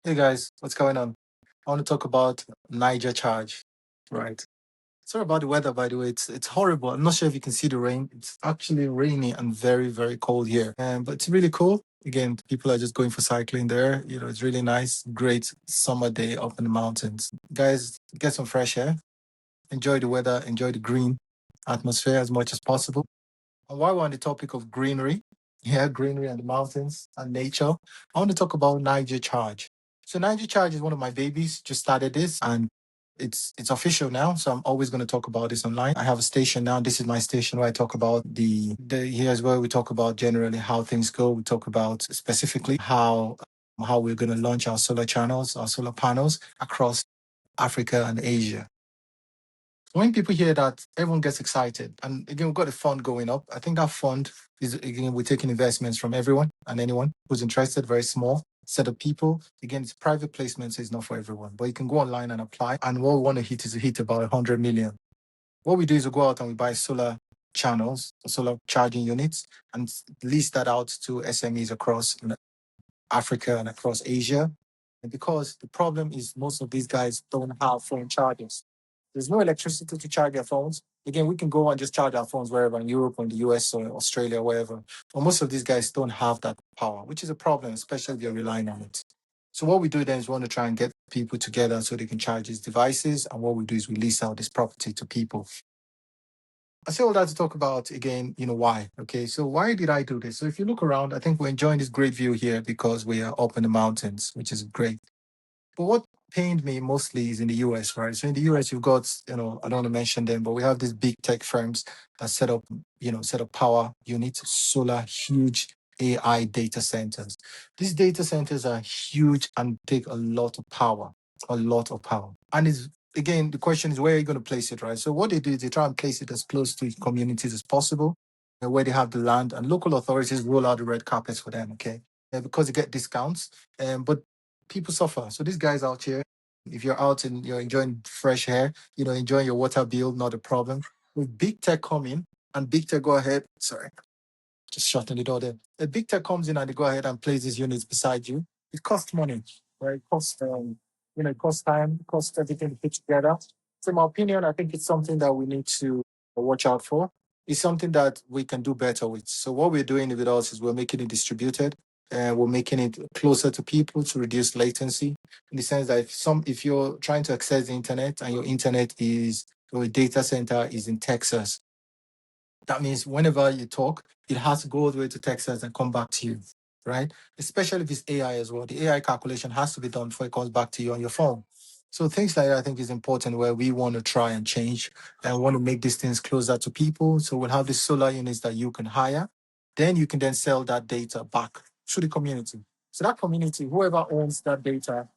Hey guys, what's going on? I want to talk about NaijaCharge. Right. Sorry about the weather, by the way. It's horrible. I'm not sure if you can see the rain. It's actually rainy and very, very cold here. But it's really cool. Again, people are just going for cycling there. It's really nice. Great summer day up in the mountains. Guys, get some fresh air. Enjoy the weather. Enjoy the green atmosphere as much as possible. And while we're on the topic of greenery, yeah, greenery and the mountains and nature, I want to talk about Niger Charge. So Niger Charge is one of my babies. Just started this, and it's official now. So I'm always going to talk about this online. I have a station now. This is my station where I talk about the here's where we talk about generally how things go. We talk about specifically how we're going to launch our solar channels, our solar panels across Africa and Asia. When people hear that, everyone gets excited. And again, we've got a fund going up. I think that fund is, again, we're taking investments from everyone and anyone who's interested, very small set of people. Again, it's private placement, so it's not for everyone. But you can go online and apply. And what we want to hit is to hit about 100 million. What we do is we go out and we buy solar channels, solar charging units, and lease that out to SMEs across Africa and across Asia. And because the problem is most of these guys don't have phone chargers. There's no electricity to charge their phones. Again, we can go and just charge our phones wherever in Europe or in the US or Australia, wherever. But most of these guys don't have that power, which is a problem, especially if you're relying on it. So what we do then is we want to try and get people together so they can charge these devices. And what we do is we lease out this property to people. I say all that to talk about again, why. Okay, so why did I do this? So if you look around, I think we're enjoying this great view here because we are up in the mountains, which is great. But what pained me mostly is in the US, right? So in the US, you've got, I don't want to mention them, but we have these big tech firms that set up power units, solar, huge AI data centers. These data centers are huge and take a lot of power, a lot of power. And it's, again, the question is where are you going to place it, right? So what they do is they try and place it as close to communities as possible, where they have the land, and local authorities roll out the red carpets for them, okay? Because they get discounts. But people suffer. So these guys out here, if you're out and you're enjoying fresh air, enjoying your water bill, not a problem. With big tech coming and big tech go ahead, sorry, just shutting the door there. A big tech comes in and they go ahead and place these units beside you. It costs money, right? It costs time, it costs everything to put together. So in my opinion, I think it's something that we need to watch out for. It's something that we can do better with. So what we're doing with us is we're making it distributed and we're making it closer to people to reduce latency. In the sense that if you're trying to access the internet and your internet is your data center is in Texas, that means whenever you talk, it has to go all the way to Texas and come back to you, right? Especially if it's AI as well. The AI calculation has to be done before it comes back to you on your phone. So things like that I think is important where we want to try and change and want to make these things closer to people. So we'll have these solar units that you can hire. Then you can then sell that data back to the community. So that community, whoever owns that data,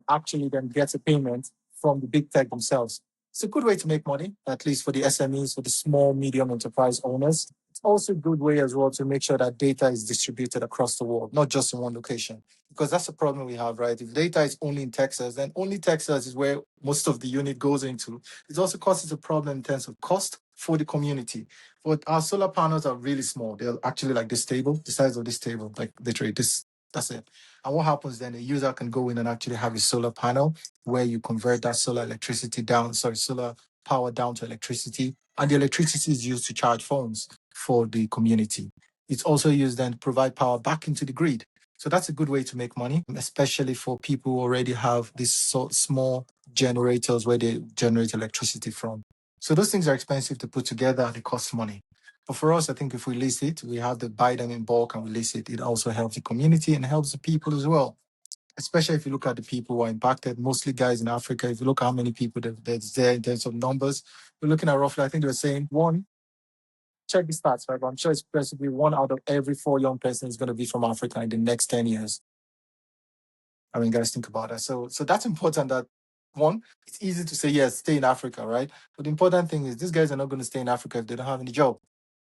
actually then gets a payment from the big tech themselves. It's a good way to make money, at least for the SMEs, for the small, medium enterprise owners. It's also a good way as well to make sure that data is distributed across the world, not just in one location. Because that's the problem we have, right? If data is only in Texas, then only Texas is where most of the unit goes into. It also causes a problem in terms of cost for the community. But our solar panels are really small. They're actually like this table, the size of this table, like literally this. That's it. And what happens then? A user can go in and actually have a solar panel where you convert that solar power down to electricity. And the electricity is used to charge phones for the community. It's also used then to provide power back into the grid. So that's a good way to make money, especially for people who already have these small generators where they generate electricity from. So those things are expensive to put together and they cost money. But for us, I think if we list it, we have to buy them in bulk and we list it. It also helps the community and helps the people as well. Especially if you look at the people who are impacted, mostly guys in Africa. If you look at how many people that's there in terms of numbers, we're looking at roughly, I think they were saying check the stats, right? But I'm sure it's possibly one out of every four young person is going to be from Africa in the next 10 years. I mean, guys, think about that. So that's important that one, it's easy to say, yes, stay in Africa, right? But the important thing is these guys are not going to stay in Africa if they don't have any job,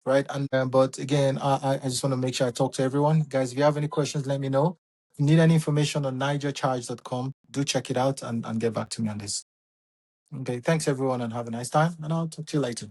right? And but again, I just want to make sure I talk to everyone. Guys, if you have any questions, let me know. If you need any information on NaijaCharge.com, do check it out and get back to me on this. Okay, thanks everyone and have a nice time. And I'll talk to you later.